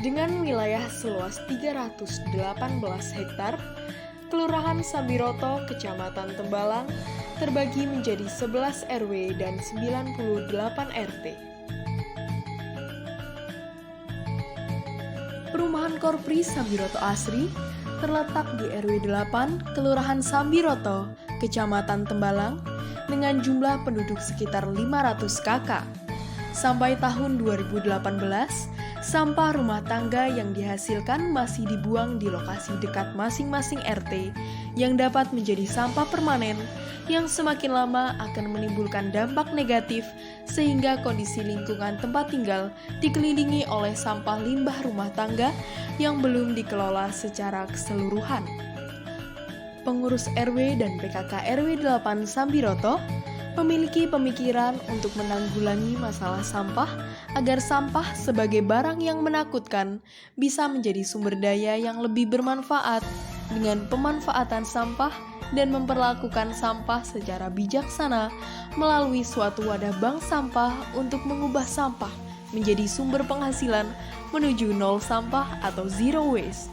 Dengan wilayah seluas 318 hektar, Kelurahan Sambiroto, Kecamatan Tembalang, terbagi menjadi 11 RW dan 98 RT. Perumahan Korpri Sambiroto Asri terletak di RW 8, Kelurahan Sambiroto, Kecamatan Tembalang, dengan jumlah penduduk sekitar 500 kakak. Sampai tahun 2018, sampah rumah tangga yang dihasilkan masih dibuang di lokasi dekat masing-masing RT yang dapat menjadi sampah permanen yang semakin lama akan menimbulkan dampak negatif sehingga kondisi lingkungan tempat tinggal dikelilingi oleh sampah limbah rumah tangga yang belum dikelola secara keseluruhan. Pengurus RW dan PKK RW 8 Sambiroto memiliki pemikiran untuk menanggulangi masalah sampah agar sampah sebagai barang yang menakutkan bisa menjadi sumber daya yang lebih bermanfaat dengan pemanfaatan sampah dan memperlakukan sampah secara bijaksana melalui suatu wadah bank sampah untuk mengubah sampah menjadi sumber penghasilan menuju nol sampah atau zero waste.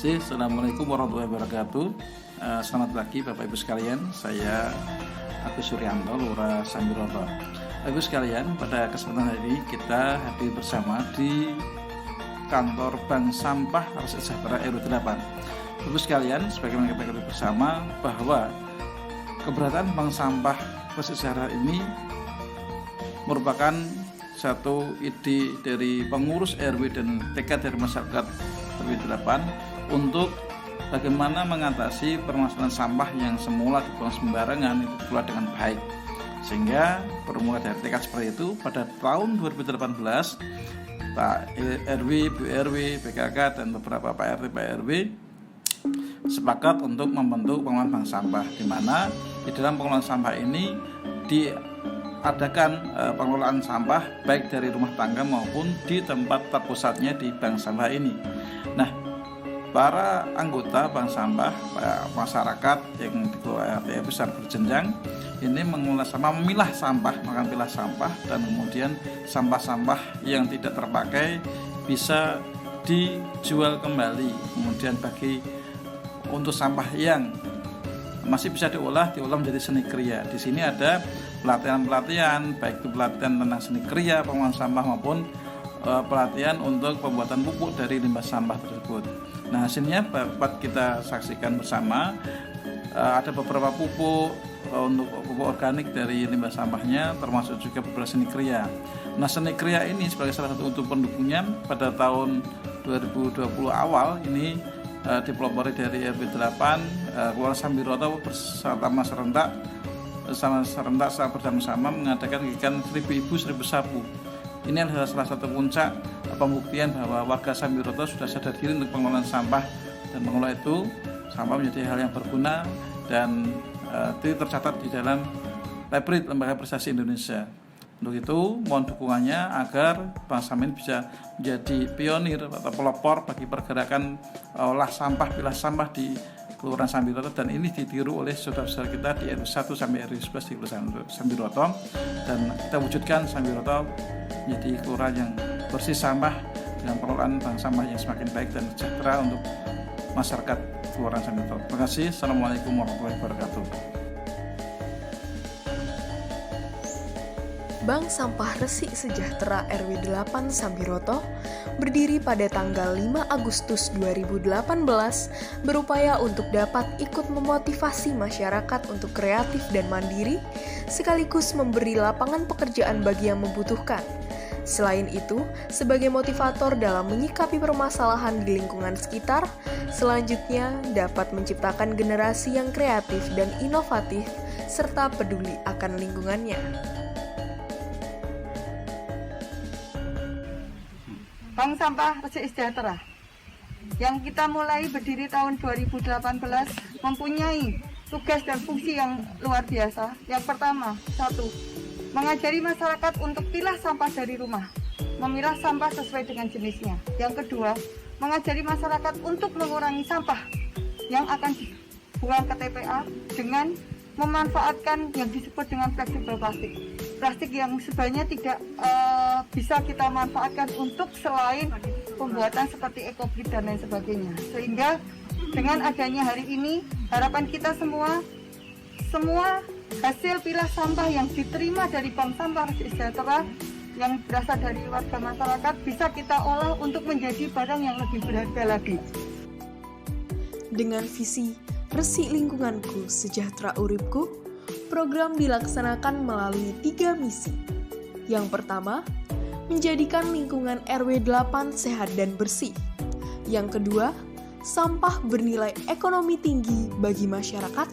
Assalamualaikum warahmatullahi wabarakatuh. Selamat pagi Bapak Ibu sekalian. Saya Agus Suryanto, Lurah Sambiroto. Bapak Ibu sekalian, pada kesempatan hari ini kita hadir bersama di kantor Bank Sampah Rasa Sejahtera RW 8. Bapak Ibu sekalian, sebagaimana kita ketahui bersama bahwa keberadaan Bank Sampah Rasa Sejahtera ini merupakan satu ide dari pengurus RW dan tekad dari masyarakat RW 8 untuk bagaimana mengatasi permasalahan sampah yang semula dibuang sembarangan itu dikelola dengan baik. Sehingga bermula dari tekad seperti itu, pada tahun 2018 Pak RW, Bu RW, PKK dan beberapa Pak RT, Pak RW sepakat untuk membentuk pengelolaan bank sampah, di mana di dalam pengelolaan sampah ini diadakan pengelolaan sampah baik dari rumah tangga maupun di tempat terpusatnya di bank sampah ini. Nah, para anggota bank sampah, masyarakat yang dikelola RT besar berjenjang ini mengelola sampah, memilah sampah, pilah sampah, dan kemudian sampah-sampah yang tidak terpakai bisa dijual kembali. Kemudian untuk sampah yang masih bisa diolah menjadi seni kriya. Di sini ada pelatihan-pelatihan, baik itu pelatihan tentang seni kriya, pengolahan sampah maupun pelatihan untuk pembuatan pupuk dari limbah sampah tersebut. Nah, hasilnya dapat kita saksikan bersama. Ada beberapa pupuk untuk pupuk organik dari limbah sampahnya, termasuk juga beberapa seni kriya. Nah, seni kriya ini sebagai salah satu untuk pendukungnya pada tahun 2020 awal ini dipelopori dari RW 8, Kelurahan Sambiroto bersama serentak secara bersama-sama mengadakan kegiatan 1000 ibu 1000 sapu. Ini adalah salah satu puncak pembuktian bahwa warga Sambiroto sudah sadar diri untuk pengelolaan sampah, dan mengelola itu sampah menjadi hal yang berguna dan tercatat di dalam Library Lembaga Prestasi Indonesia. Untuk itu, mohon dukungannya agar Bank Sampah bisa menjadi pionir atau pelopor bagi pergerakan olah sampah, pilah sampah di Kelurahan Sambiroto, dan ini ditiru oleh saudara-saudara kita di RW 1 sampai RW 11 di Kelurahan Sambiroto, dan kita wujudkan Sambiroto menjadi kelurahan yang bersih sampah dengan pengelolaan bank sampah yang semakin baik dan sejahtera untuk masyarakat Kelurahan Sambiroto. Terima kasih. Assalamualaikum warahmatullahi wabarakatuh. Bank Sampah Resik Sejahtera RW 8 Sambiroto berdiri pada tanggal 5 Agustus 2018 berupaya untuk dapat ikut memotivasi masyarakat untuk kreatif dan mandiri sekaligus memberi lapangan pekerjaan bagi yang membutuhkan. Selain itu, sebagai motivator dalam menyikapi permasalahan di lingkungan sekitar, selanjutnya dapat menciptakan generasi yang kreatif dan inovatif serta peduli akan lingkungannya. Bank Sampah Resik Sejahtera yang kita mulai berdiri tahun 2018 mempunyai tugas dan fungsi yang luar biasa. Yang pertama, 1. Mengajari masyarakat untuk pilah sampah dari rumah, memilah sampah sesuai dengan jenisnya. Yang kedua, mengajari masyarakat untuk mengurangi sampah yang akan dibuang ke TPA dengan memanfaatkan yang disebut dengan fleksibel plastik. Plastik yang sebenarnya tidak bisa kita manfaatkan untuk selain pembuatan seperti ekobrik dan lain sebagainya. Sehingga dengan adanya hari ini, harapan kita semua hasil pilah sampah yang diterima dari Bank Sampah Resi Sejahtera yang berasal dari warga masyarakat bisa kita olah untuk menjadi barang yang lebih berharga lagi. Dengan visi Resi Lingkunganku, Sejahtera Uripku, program dilaksanakan melalui 3 misi. Yang pertama, menjadikan lingkungan RW 8 sehat dan bersih. Yang kedua, sampah bernilai ekonomi tinggi bagi masyarakat.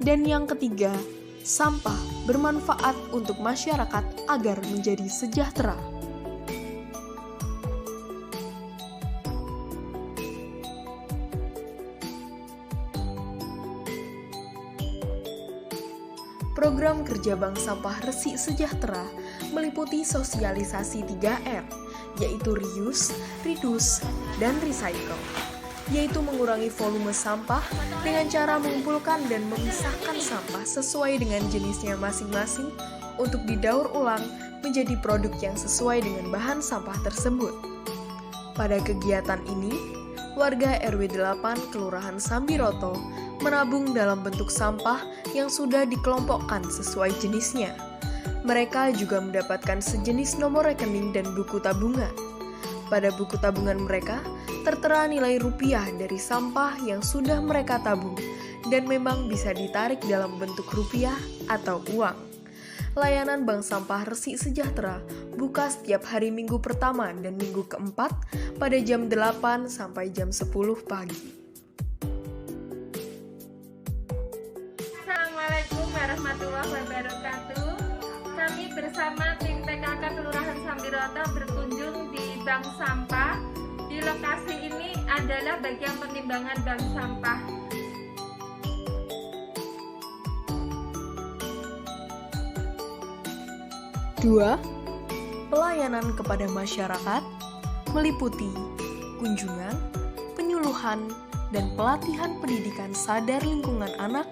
Dan yang ketiga, sampah bermanfaat untuk masyarakat agar menjadi sejahtera. Program kerja Bank Sampah Resi Sejahtera meliputi sosialisasi 3R, yaitu reuse, reduce, dan recycle, yaitu mengurangi volume sampah dengan cara mengumpulkan dan memisahkan sampah sesuai dengan jenisnya masing-masing untuk didaur ulang menjadi produk yang sesuai dengan bahan sampah tersebut. Pada kegiatan ini, warga RW 8 Kelurahan Sambiroto menabung dalam bentuk sampah yang sudah dikelompokkan sesuai jenisnya. Mereka juga mendapatkan sejenis nomor rekening dan buku tabungan. Pada buku tabungan mereka, tertera nilai rupiah dari sampah yang sudah mereka tabung dan memang bisa ditarik dalam bentuk rupiah atau uang. Layanan Bank Sampah Resi Sejahtera buka setiap hari Minggu pertama dan Minggu keempat pada jam 8 sampai jam 10 pagi. Assalamualaikum warahmatullahi wabarakatuh. Kami bersama tim PKK Kelurahan Sambiroto berkunjung di Bank Sampah. Di lokasi ini adalah bagian penimbangan bank sampah. Dua, pelayanan kepada masyarakat meliputi kunjungan, penyuluhan, dan pelatihan pendidikan sadar lingkungan anak,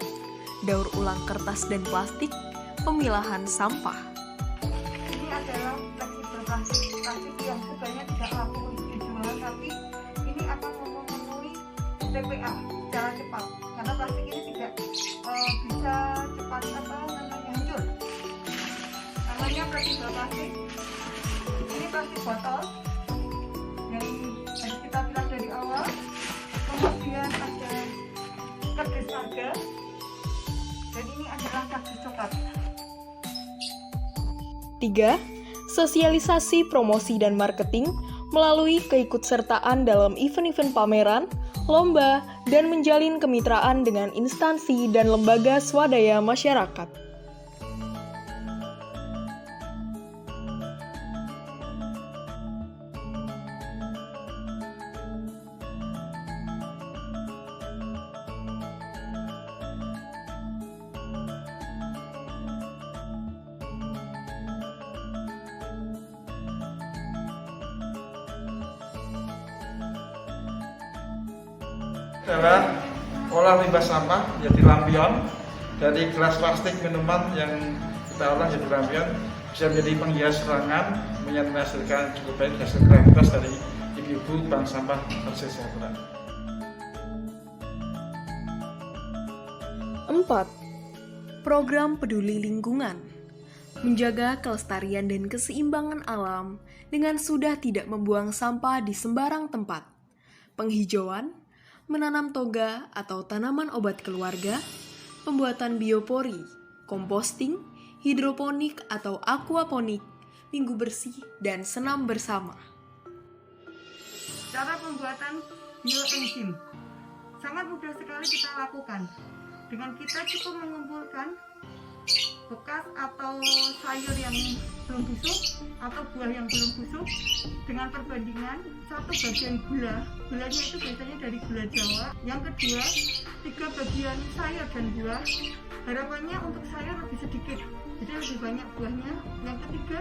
daur ulang kertas dan plastik, pemilahan sampah. Ini adalah fleksibel plastik yang sebenarnya tidak laku untuk dijual, tapi ini akan memenuhi TPA secara cepat karena plastik ini tidak bisa cepat hancur. Namanya fleksibel plastik. Ini plastik botol yang harus kita pilah dari awal. Kemudian ada kardus harga. Dan ini adalah kardus coklat. 3. Sosialisasi promosi dan marketing melalui keikutsertaan dalam event-event pameran, lomba, dan menjalin kemitraan dengan instansi dan lembaga swadaya masyarakat. Adalah olah limbah sampah menjadi lampion dari gelas plastik minuman yang kita olah jadi lampion bisa menjadi penghias ruangan, menghasilkan cukup baik hasil kreativitas dari ibu-ibu Bank Sampah Resi Sejahtera. 4. Program peduli lingkungan menjaga kelestarian dan keseimbangan alam dengan sudah tidak membuang sampah di sembarang tempat. Penghijauan, menanam toga atau tanaman obat keluarga, pembuatan biopori, komposting, hidroponik atau aquaponik, minggu bersih, dan senam bersama. Cara pembuatan bioenzim sangat mudah sekali kita lakukan. Dengan kita cukup mengumpulkan bekas atau sayur yang belum busuk atau buah yang belum busuk dengan perbandingan 1 bagian gula. Gulanya itu biasanya dari gula Jawa. Yang kedua, 3 bagian sayur dan buah. Harapannya untuk sayur lebih sedikit, jadi lebih banyak buahnya. Yang ketiga,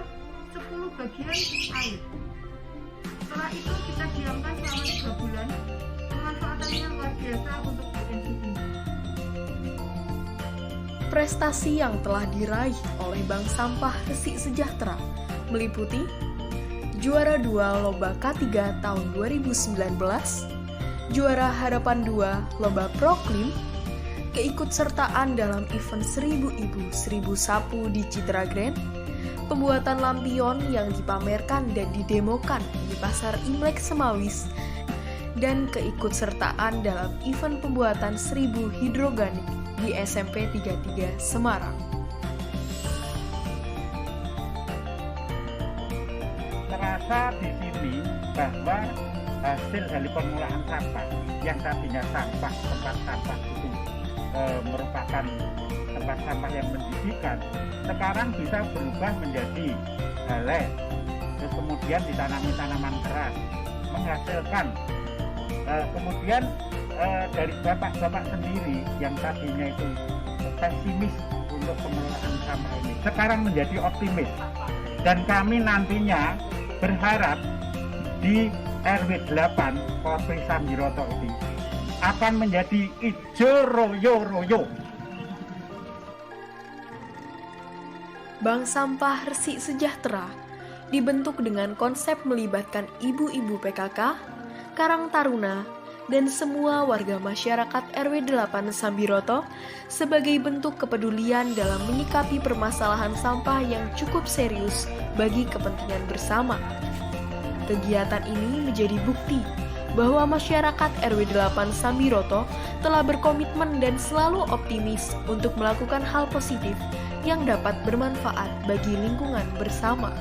10 bagian air. Setelah itu kita diamkan selama 3 bulan. Pemanfaatannya luar biasa untuk bioenzim ini. Prestasi yang telah diraih oleh Bank Sampah Resi Sejahtera meliputi juara 2 Lomba K3 tahun 2019, juara Harapan 2 Lomba Proklim, keikutsertaan dalam event 1000 Ibu 1000 Sapu di Citra Grand, pembuatan lampion yang dipamerkan dan didemokan di Pasar Imlek Semawis, dan keikutsertaan dalam event pembuatan 1000 hidroganik di SMP 33 Semarang. Terasa di sini bahwa hasil dari pengolahan sampah yang tadinya sampah, tempat sampah itu merupakan tempat sampah yang menjijikan, sekarang bisa berubah menjadi balai, terus kemudian ditanami tanaman keras, menghasilkan. Kemudian dari bapak-bapak sendiri yang tadinya itu pesimis untuk pengelolaan sampah ini, sekarang menjadi optimis. Dan kami nantinya berharap di RW 8 Korpri Sambiroto ini akan menjadi ijo royo-royo. Bank Sampah Resik Sejahtera dibentuk dengan konsep melibatkan ibu-ibu PKK, Karang Taruna, dan semua warga masyarakat RW 8 Sambiroto sebagai bentuk kepedulian dalam menyikapi permasalahan sampah yang cukup serius bagi kepentingan bersama. Kegiatan ini menjadi bukti bahwa masyarakat RW 8 Sambiroto telah berkomitmen dan selalu optimis untuk melakukan hal positif yang dapat bermanfaat bagi lingkungan bersama.